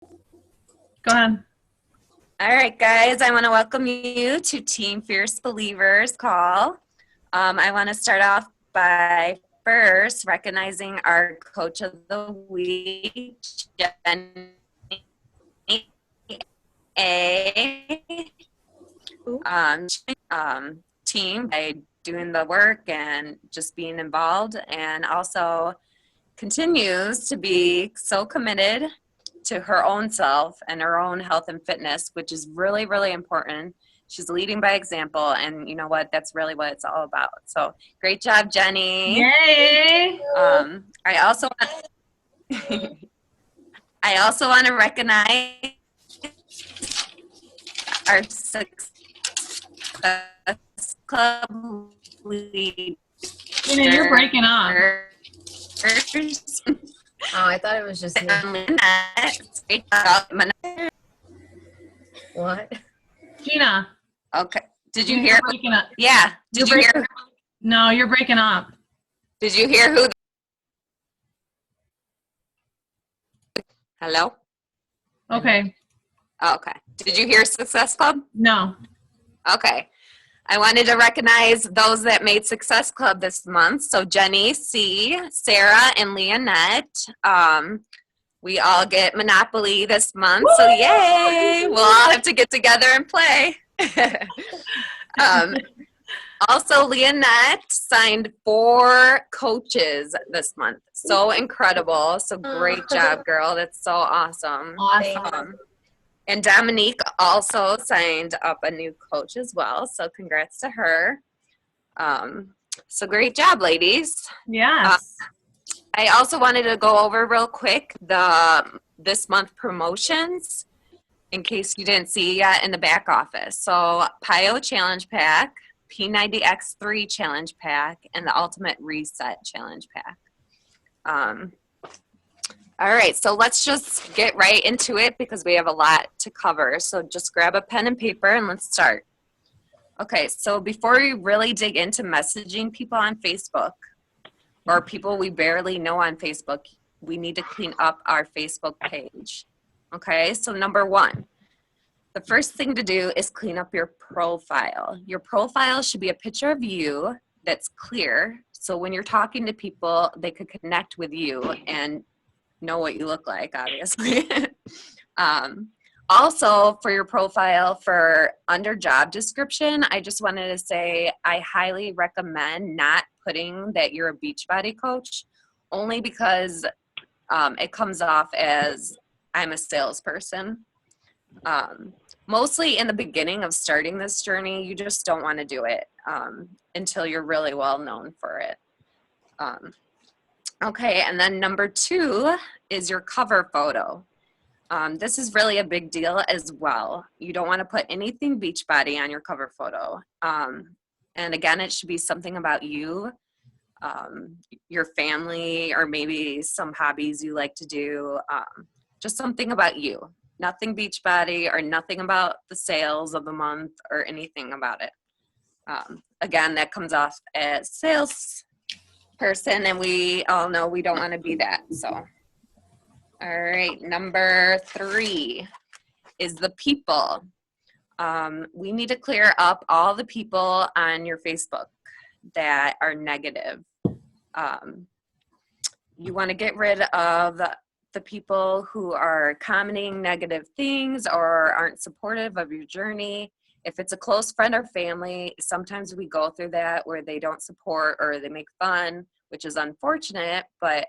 Go ahead. All right, guys, I want to welcome you to Team Fierce Believers call. I want to start off by first recognizing our coach of the week, Jenny A. Team by doing the work and just being involved, and also continues to be so committed to her own self and her own health and fitness, which is really, really important. She's leading by example, and you know what? That's really what it's all about. So great job, Jenny. Yay! I also I also want to recognize our Success Club leaders. You're breaking up. Oh, I thought it was just me. What? Gina. Okay. Did you hear? Breaking up. Yeah. Did you hear? No, you're breaking up. Did you hear who? Hello? Okay. Okay. Did you hear Success Club? No. Okay. I wanted to recognize those that made Success Club this month. So Jenny C., Sarah, and Leonette. We all get Monopoly this month. Woo! So yay! We'll all have to get together and play. Also, Leonette signed 4 coaches this month. So incredible. So great job, girl. That's so awesome. Awesome. And Dominique also signed up a new coach as well. So congrats to her. So great job, ladies. Yes. I also wanted to go over real quick this month promotions in case you didn't see yet in the back office. So PIO Challenge Pack, P90X3 Challenge Pack, and the Ultimate Reset Challenge Pack. All right, so let's just get right into it because we have a lot to cover. So just grab a pen and paper and let's start. Okay, so before we really dig into messaging people on Facebook or people we barely know on Facebook, we need to clean up our Facebook page. Okay, so number 1, the first thing to do is clean up your profile. Your profile should be a picture of you that's clear. So when you're talking to people, they could connect with you and know what you look like, obviously. Also, for your profile, for under job description, I just wanted to say I highly recommend not putting that you're a Beachbody coach, only because it comes off as I'm a salesperson. Mostly in the beginning of starting this journey, you just don't want to do it until you're really well known for it. Okay, and then number 2 is your cover photo. This is really a big deal as well. You don't want to put anything Beachbody on your cover photo. And again, it should be something about you, your family, or maybe some hobbies you like to do. Just something about you. Nothing Beachbody or nothing about the sales of the month or anything about it. Again, that comes off as sales person, and we all know we don't want to be that. So, all right, number 3 is the people. We need to clear up all the people on your Facebook that are negative. You want to get rid of the people who are commenting negative things or aren't supportive of your journey. If it's a close friend or family, sometimes we go through that where they don't support or they make fun, which is unfortunate, but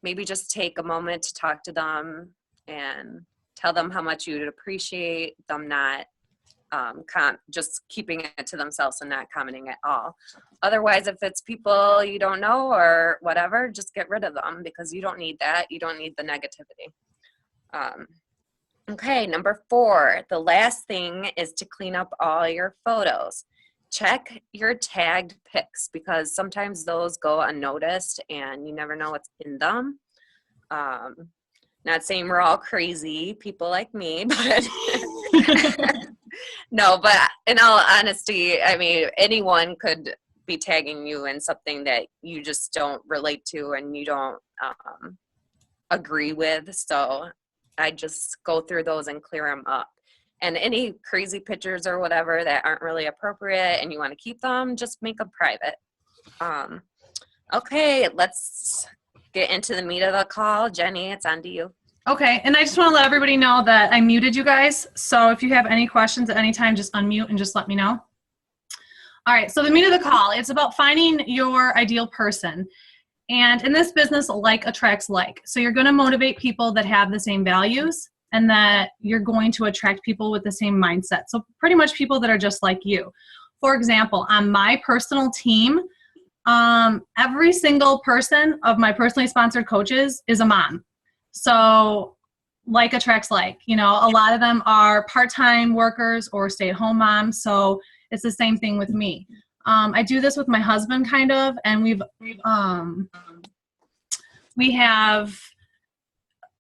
maybe just take a moment to talk to them and tell them how much you'd appreciate them not just keeping it to themselves and not commenting at all. Otherwise, if it's people you don't know or whatever, just get rid of them because you don't need that. You don't need the negativity. Okay, number 4, the last thing is to clean up all your photos. Check your tagged pics because sometimes those go unnoticed and you never know what's in them. Not saying we're all crazy people like me, but no, but in all honesty, I mean, anyone could be tagging you in something that you just don't relate to and you don't agree with. So I just go through those and clear them up. And any crazy pictures or whatever that aren't really appropriate and you want to keep them, just make them private. Okay, let's get into the meat of the call. Jenny, it's on to you. Okay, and I just want to let everybody know that I muted you guys. So if you have any questions at any time, just unmute and just let me know. All right, so the meat of the call, it's about finding your ideal person. And in this business, like attracts like. So you're going to motivate people that have the same values, and that you're going to attract people with the same mindset. So pretty much people that are just like you. For example, on my personal team, every single person of my personally sponsored coaches is a mom. So like attracts like, you know, a lot of them are part-time workers or stay-at-home moms. So it's the same thing with me. I do this with my husband kind of, and we have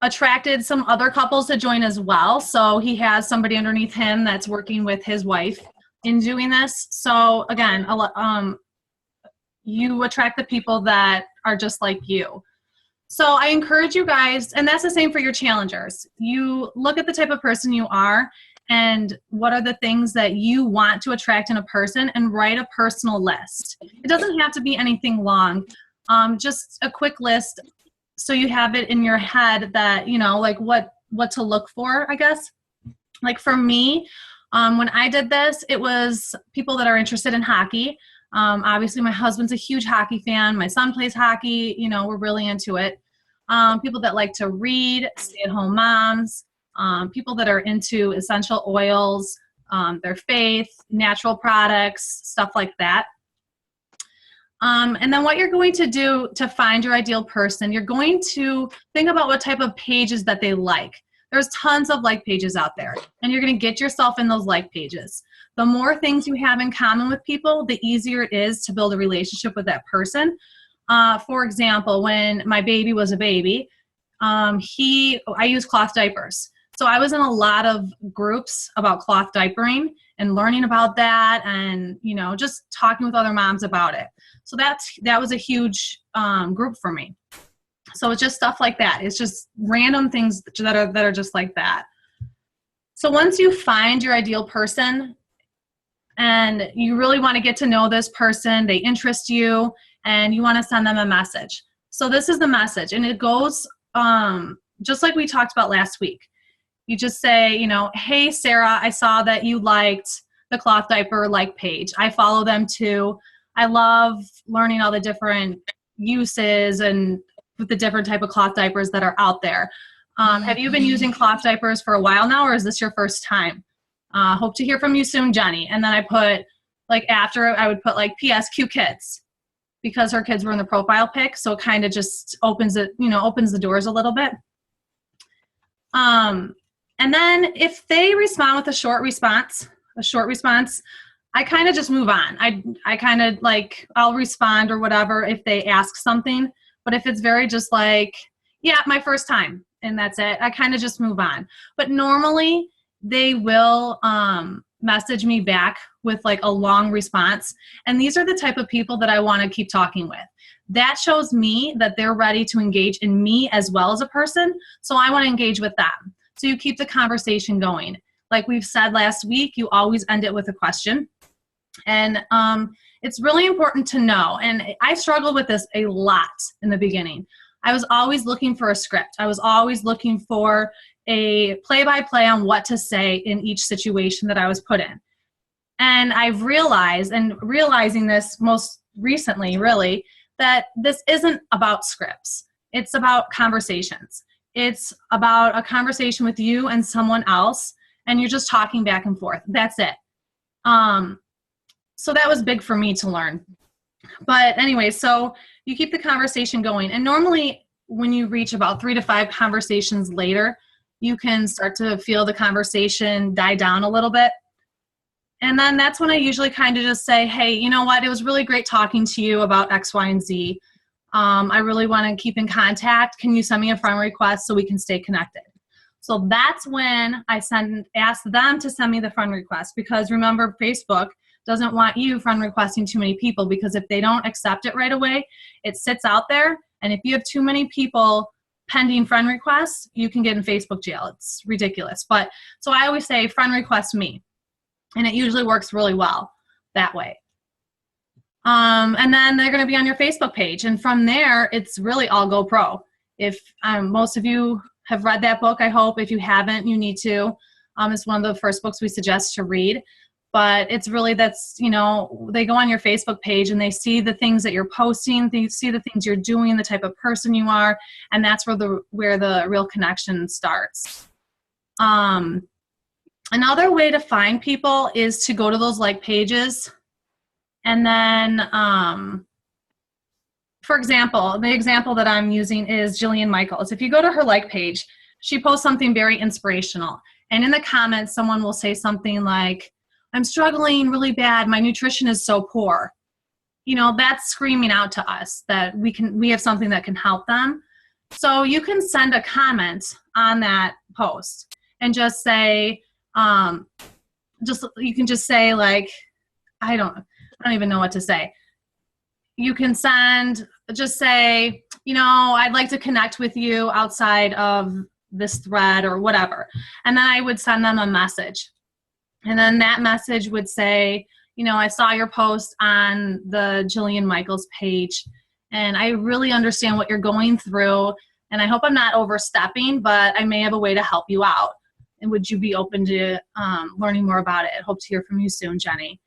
attracted some other couples to join as well. So he has somebody underneath him that's working with his wife in doing this. So again, you attract the people that are just like you. So I encourage you guys, and that's the same for your challengers. You look at the type of person you are and what are the things that you want to attract in a person, and write a personal list. It doesn't have to be anything long, just a quick list. So you have it in your head that, you know, like what to look for, I guess. Like for me, when I did this, it was people that are interested in hockey. Obviously my husband's a huge hockey fan. My son plays hockey, you know, we're really into it. People that like to read, stay-at-home moms, people that are into essential oils, their faith, natural products, stuff like that. And then what you're going to do to find your ideal person, you're going to think about what type of pages that they like. There's tons of like pages out there, and you're going to get yourself in those like pages. The more things you have in common with people, the easier it is to build a relationship with that person. For example, when my baby was a baby, I used cloth diapers. So I was in a lot of groups about cloth diapering and learning about that, and, you know, just talking with other moms about it. So that was a huge group for me. So it's just stuff like that. It's just random things that are just like that. So once you find your ideal person and you really want to get to know this person, they interest you, and you want to send them a message. So this is the message, and it goes just like we talked about last week. You just say, you know, hey, Sarah, I saw that you liked the cloth diaper like page. I follow them too. I love learning all the different uses and with the different type of cloth diapers that are out there. Have you been using cloth diapers for a while now, or is this your first time? Hope to hear from you soon, Jenny. And then I put, like, after I would put like PS Q Kids, because her kids were in the profile pic. So it kind of just opens it, you know, opens the doors a little bit. And then if they respond with a short response, I kind of just move on. I kind of like, I'll respond or whatever if they ask something. But if it's very just like, yeah, my first time, and that's it, I kind of just move on. But normally they will message me back with like a long response. And these are the type of people that I want to keep talking with. That shows me that they're ready to engage in me as well as a person. So I want to engage with them. So you keep the conversation going. Like we've said last week, you always end it with a question. And it's really important to know. And I struggled with this a lot in the beginning. I was always looking for a script. I was always looking for a play-by-play on what to say in each situation that I was put in. And I've realized, and realizing this most recently really, that this isn't about scripts. It's about conversations. It's about a conversation with you and someone else, and you're just talking back and forth. That's it. So that was big for me to learn. But anyway, so you keep the conversation going. And normally when you reach about 3 to 5 conversations later, you can start to feel the conversation die down a little bit. And then that's when I usually kind of just say, hey, you know what? It was really great talking to you about X, Y, and Z. I really want to keep in contact. Can you send me a friend request so we can stay connected? So that's when I ask them to send me the friend request, because remember, Facebook doesn't want you friend requesting too many people, because if they don't accept it right away, it sits out there. And if you have too many people pending friend requests, you can get in Facebook jail. It's ridiculous. But so I always say friend request me, and it usually works really well that way. And then they're going to be on your Facebook page, and from there, it's really all go pro. If most of you have read that book, I hope. If you haven't, you need to. It's one of the first books we suggest to read. But it's really that's, you know, they go on your Facebook page and they see the things that you're posting, they see the things you're doing, the type of person you are, and that's where the real connection starts. Another way to find people is to go to those like pages, and then, for example, the example that I'm using is Jillian Michaels. If you go to her like page, she posts something very inspirational, and in the comments, someone will say something like, I'm struggling really bad. My nutrition is so poor. You know, that's screaming out to us that we have something that can help them. So you can send a comment on that post and just say, you can just say like, I don't even know what to say. You can just say, you know, I'd like to connect with you outside of this thread or whatever. And then I would send them a message. And then that message would say, you know, I saw your post on the Jillian Michaels page, and I really understand what you're going through, and I hope I'm not overstepping, but I may have a way to help you out. And would you be open to learning more about it? I hope to hear from you soon, Jenny.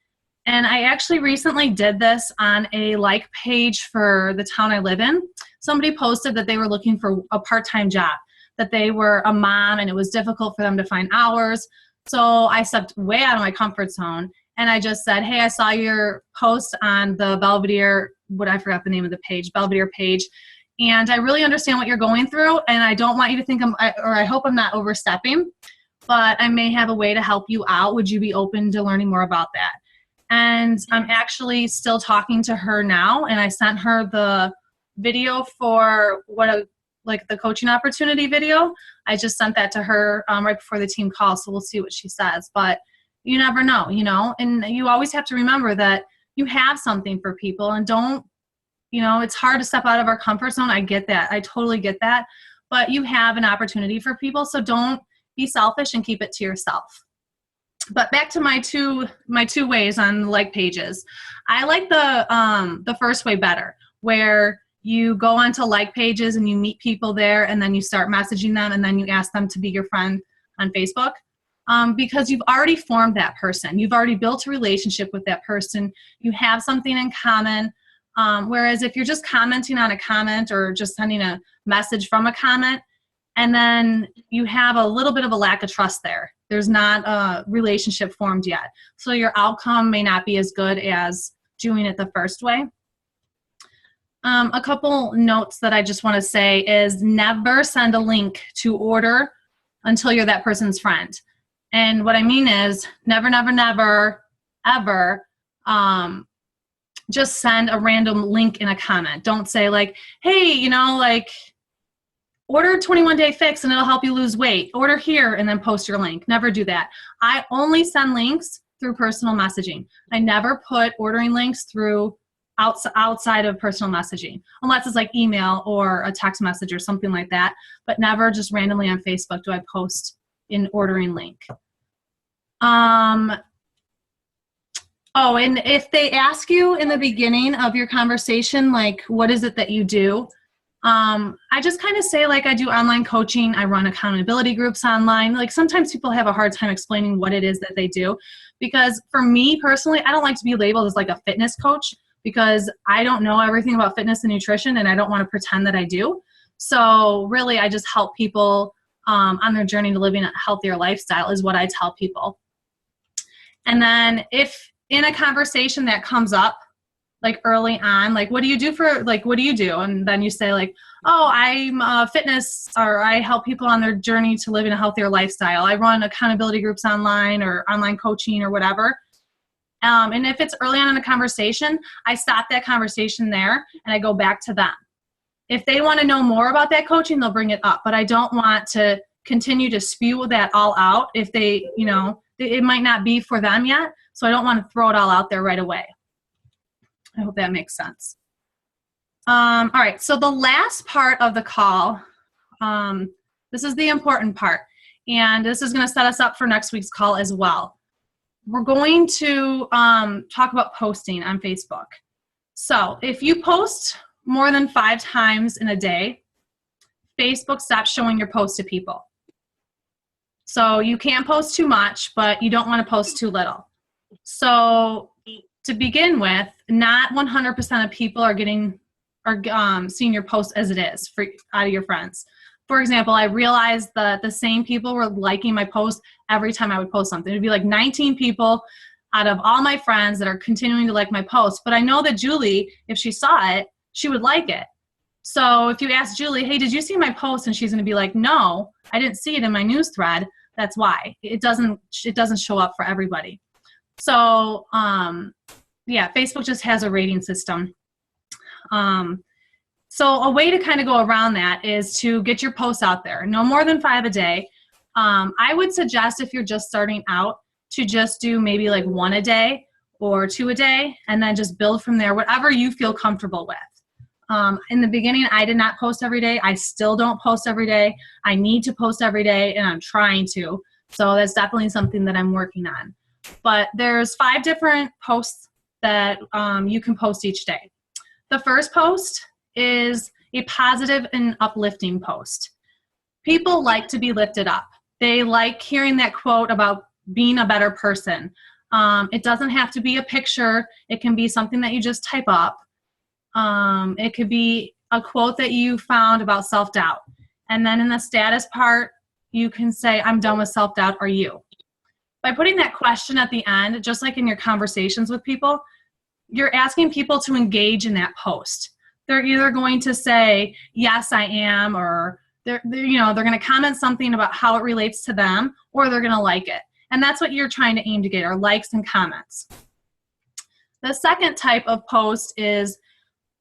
And I actually recently did this on a like page for the town I live in. Somebody posted that they were looking for a part-time job, that they were a mom and it was difficult for them to find hours. So I stepped way out of my comfort zone, and I just said, hey, I saw your post on the Belvedere, I forgot the name of the page, Belvedere page, and I really understand what you're going through, and I don't want you to think I hope I'm not overstepping, but I may have a way to help you out. Would you be open to learning more about that? And I'm actually still talking to her now, and I sent her the video for the coaching opportunity video. I just sent that to her right before the team call, so we'll see what she says. But you never know, you know, and you always have to remember that you have something for people, and don't, you know, it's hard to step out of our comfort zone. I get that. I totally get that. But you have an opportunity for people, so don't be selfish and keep it to yourself. But back to my two ways on like pages. I like the first way better, where you go onto like pages and you meet people there, and then you start messaging them, and then you ask them to be your friend on Facebook, because you've already formed that person. You've already built a relationship with that person. You have something in common. Whereas if you're just commenting on a comment or just sending a message from a comment, and then you have a little bit of a lack of trust there. There's not a relationship formed yet. So your outcome may not be as good as doing it the first way. A couple notes that I just want to say is never send a link to order until you're that person's friend. And what I mean is never, ever just send a random link in a comment. Don't say like, hey, you know, like order 21-day fix and it'll help you lose weight. Order here and then post your link. Never do that. I only send links through personal messaging. I never put ordering links through outside of personal messaging, unless it's like email or a text message or something like that, but never just randomly on Facebook do I post an ordering link. Oh, and if they ask you in the beginning of your conversation, like, what is it that you do? I just kind of say, like, I do online coaching. I run accountability groups online. Like, sometimes people have a hard time explaining what it is that they do, because for me personally, I don't like to be labeled as like a fitness coach, because I don't know everything about fitness and nutrition, and I don't want to pretend that I do. So really, I just help people on their journey to living a healthier lifestyle is what I tell people. And then if in a conversation that comes up, like early on, like, what do you do? And then you say like, oh, I'm a fitness, or I help people on their journey to living a healthier lifestyle. I run accountability groups online or online coaching or whatever. And if it's early on in the conversation, I stop that conversation there and I go back to them. If they want to know more about that coaching, they'll bring it up, but I don't want to continue to spew that all out if they, you know, it might not be for them yet. So I don't want to throw it all out there right away. I hope that makes sense. All right. So the last part of the call this is the important part, and this is going to set us up for next week's call as well. We're going to talk about posting on Facebook. So if you post more than 5 times in a day, Facebook stops showing your post to people. So you can't post too much, but you don't want to post too little. So to begin with, not 100% of people are seeing your post as it is out of your friends. For example, I realized that the same people were liking my post every time I would post something. It'd be like 19 people out of all my friends that are continuing to like my post. But I know that Julie, if she saw it, she would like it. So if you ask Julie, hey, did you see my post? And she's going to be like, no, I didn't see it in my news thread. That's why. It doesn't show up for everybody. So yeah, Facebook just has a rating system. So a way to kind of go around that is to get your posts out there. No more than 5 a day. I would suggest if you're just starting out to just do maybe like 1 a day or 2 a day, and then just build from there, whatever you feel comfortable with. In the beginning, I did not post every day. I still don't post every day. I need to post every day, and I'm trying to. So that's definitely something that I'm working on. But there's 5 different posts that you can post each day. The first post is a positive and uplifting post. People like to be lifted up. They like hearing that quote about being a better person. It doesn't have to be a picture. It can be something that you just type up. It could be a quote that you found about self-doubt. And then in the status part, you can say, I'm done with self-doubt, are you? By putting that question at the end, just like in your conversations with people, you're asking people to engage in that post. They're either going to say, yes, I am, or they're going to comment something about how it relates to them, or they're going to like it. And that's what you're trying to aim to get, are likes and comments. The second type of post is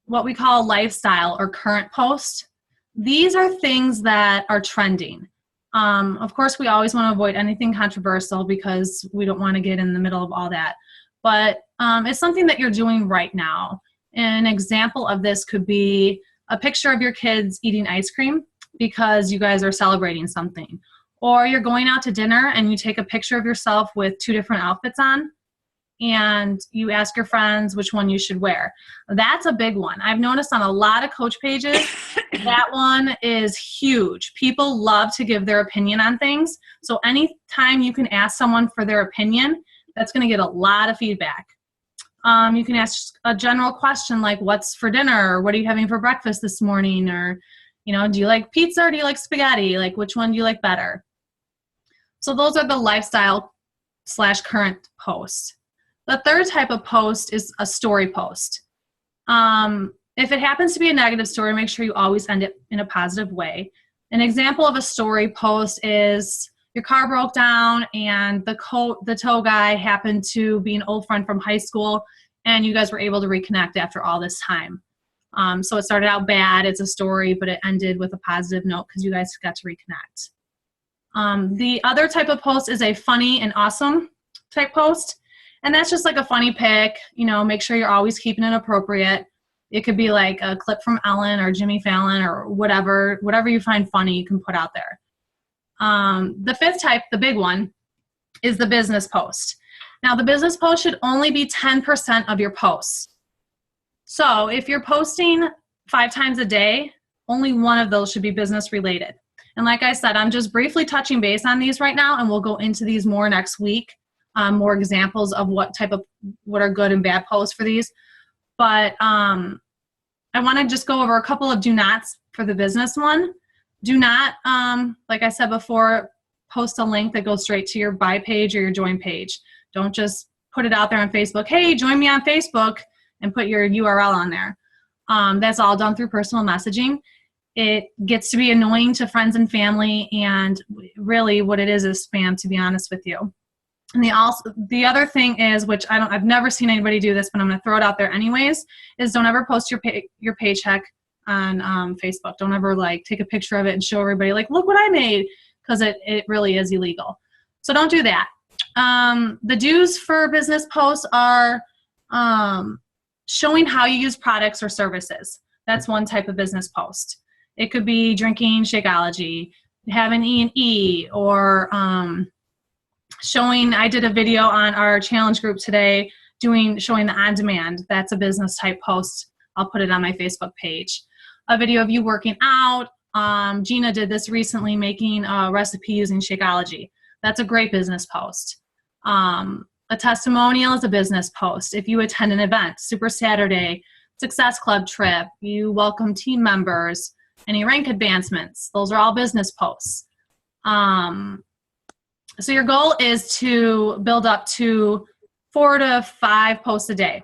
what we call lifestyle or current post. These are things that are trending. Of course, we always want to avoid anything controversial because we don't want to get in the middle of all that. But it's something that you're doing right now. An example of this could be a picture of your kids eating ice cream because you guys are celebrating something. Or you're going out to dinner and you take a picture of yourself with 2 different outfits on, and you ask your friends which one you should wear. That's a big one. I've noticed on a lot of coach pages, that one is huge. People love to give their opinion on things. So anytime you can ask someone for their opinion, that's going to get a lot of feedback. You can ask a general question like, what's for dinner? Or what are you having for breakfast this morning? Or, do you like pizza or do you like spaghetti? Like, which one do you like better? So those are the lifestyle/current posts. The third type of post is a story post. If it happens to be a negative story, make sure you always end it in a positive way. An example of a story post is your car broke down and the tow guy happened to be an old friend from high school, and you guys were able to reconnect after all this time. So it started out bad, it's a story, but it ended with a positive note because you guys got to reconnect. The other type of post is a funny and awesome type post. And that's just like a funny pic, make sure you're always keeping it appropriate. It could be like a clip from Ellen or Jimmy Fallon or whatever you find funny you can put out there. The fifth type, the big one, is the business post. Now the business post should only be 10% of your posts. So if you're posting 5 times a day, only 1 of those should be business related. And like I said, I'm just briefly touching base on these right now, and we'll go into these more next week. More examples of what are good and bad posts for these. But I want to just go over a couple of do nots for the business one. Do not, like I said before, post a link that goes straight to your buy page or your join page. Don't just put it out there on Facebook. Hey, join me on Facebook, and put your URL on there. That's all done through personal messaging. It gets to be annoying to friends and family, and really what it is spam, to be honest with you. And the other thing is, which I've never seen anybody do this, but I'm going to throw it out there anyways, is don't ever post your paycheck on Facebook. Don't ever take a picture of it and show everybody look what I made, because it really is illegal. So don't do that. The do's for business posts are showing how you use products or services. That's one type of business post. It could be drinking Shakeology, having E&E, or showing. I did a video on our challenge group today showing the on-demand. That's a business type post. I'll put it on my Facebook page. A video of you working out. Gina did this recently, making a recipe using Shakeology. That's a great business post. A testimonial is a business post. If you attend an event, Super Saturday, Success Club trip, you welcome team members, any rank advancements, those are all business posts. So your goal is to build up to 4 to 5 posts a day.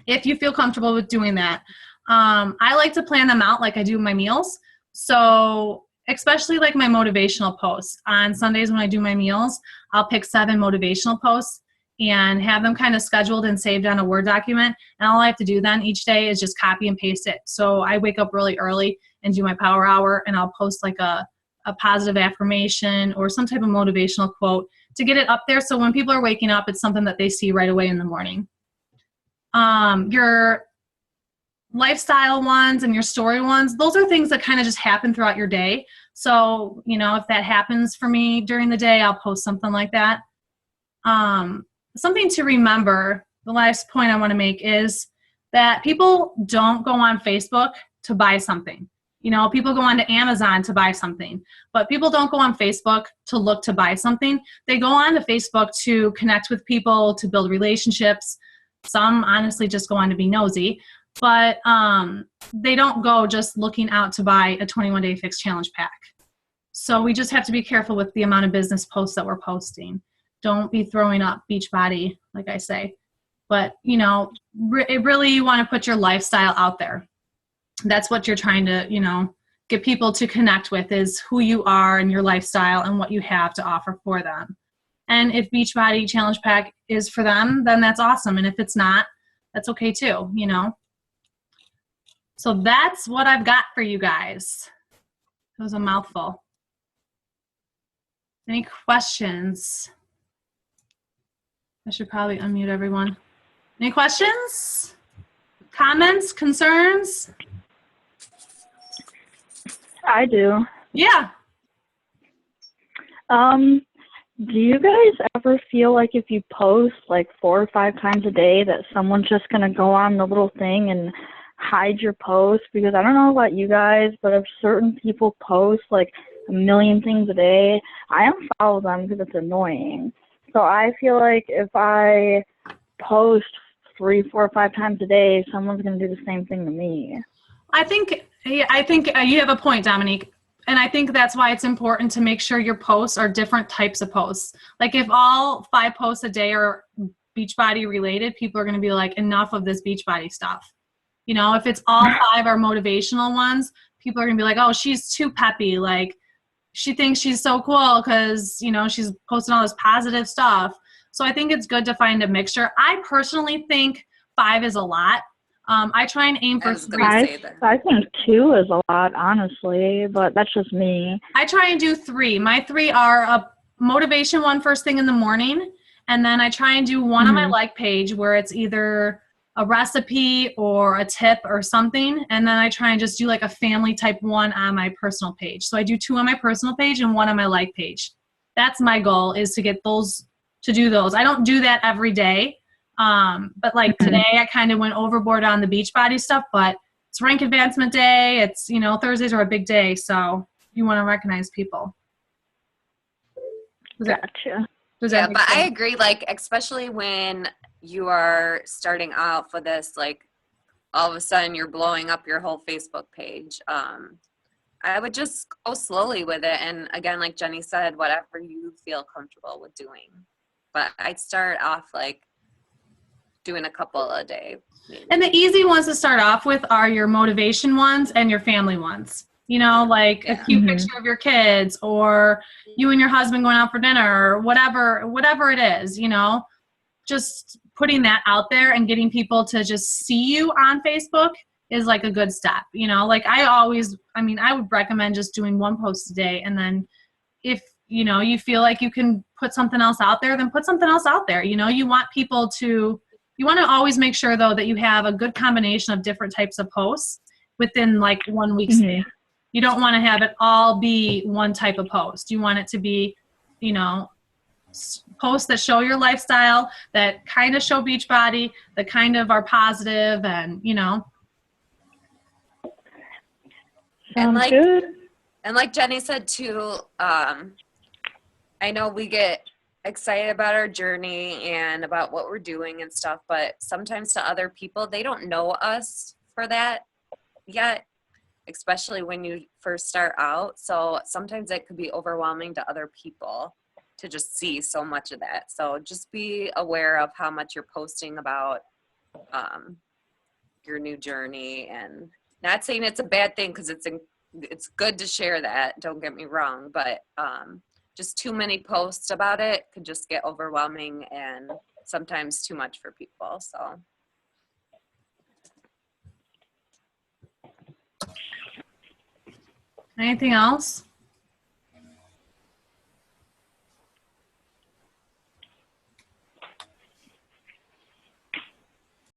If you feel comfortable with doing that. I like to plan them out like I do my meals. So especially like my motivational posts. On Sundays when I do my meals, I'll pick 7 motivational posts and have them kind of scheduled and saved on a Word document. And all I have to do then each day is just copy and paste it. So I wake up really early and do my power hour, and I'll post like a positive affirmation or some type of motivational quote to get it up there. So when people are waking up, it's something that they see right away in the morning. Your lifestyle ones and your story ones, those are things that kind of just happen throughout your day. So, if that happens for me during the day, I'll post something like that. Something to remember, the last point I want to make is that people don't go on Facebook to buy something. People go onto Amazon to buy something, but people don't go on Facebook to look to buy something. They go on to Facebook to connect with people, to build relationships. Some honestly just go on to be nosy, but they don't go just looking out to buy a 21-day fixed challenge pack. So we just have to be careful with the amount of business posts that we're posting. Don't be throwing up Beachbody, like I say. But, really you want to put your lifestyle out there. That's what you're trying to, get people to connect with, is who you are and your lifestyle and what you have to offer for them. And if Beachbody Challenge Pack is for them, then that's awesome. And if it's not, that's okay too, So that's what I've got for you guys. It was a mouthful. Any questions? I should probably unmute everyone. Any questions? Comments? Concerns? I do. Yeah. Do you guys ever feel like if you post like 4 or 5 times a day that someone's just going to go on the little thing and hide your post? Because I don't know about you guys, but if certain people post like a million things a day, I unfollow them because it's annoying. So I feel like if I post 3, 4, 5 times a day, someone's going to do the same thing to me. I think you have a point, Dominique. And I think that's why it's important to make sure your posts are different types of posts. Like if all 5 posts a day are Beachbody related, people are going to be like, enough of this Beachbody stuff. If it's all 5 are motivational ones, people are going to be like, oh, she's too peppy. Like she thinks she's so cool because, she's posting all this positive stuff. So I think it's good to find a mixture. I personally think 5 is a lot. I try and aim for 3. I think 2 is a lot, honestly, but that's just me. I try and do 3. My 3 are a motivation one first thing in the morning, and then I try and do one on my like page where it's either a recipe or a tip or something, and then I try and just do like a family type one on my personal page. So I do 2 on my personal page and 1 on my like page. That's my goal, is to get those, to do those. I don't do that every day. But like today I kind of went overboard on the Beachbody stuff, but it's rank advancement day. It's, Thursdays are a big day. So you want to recognize people. Gotcha. Yeah, but I agree, like, especially when you are starting out for this, like all of a sudden you're blowing up your whole Facebook page. I would just go slowly with it. And again, like Jenny said, whatever you feel comfortable with doing. But I'd start off like doing a couple a day. Maybe. And the easy ones to start off with are your motivation ones and your family ones. Like a cute picture of your kids, or you and your husband going out for dinner, or whatever it is, just putting that out there and getting people to just see you on Facebook is like a good step. Like I would recommend just doing 1 post a day. And then if, you feel like you can put something else out there, then put something else out there. You want people to, you want to always make sure though that you have a good combination of different types of posts within like 1 week span. You don't want to have it all be one type of post. You want it to be, posts that show your lifestyle, that kind of show Beachbody, that kind of are positive, and And Sounds good. And like Jenny said too, I know we get excited about our journey and about what we're doing and stuff, but sometimes to other people, they don't know us for that yet, especially when you first start out. So sometimes it could be overwhelming to other people to just see so much of that. So just be aware of how much you're posting about your new journey, and not saying it's a bad thing, because it's good to share that, don't get me wrong, but just too many posts about it could just get overwhelming and sometimes too much for people. So anything else?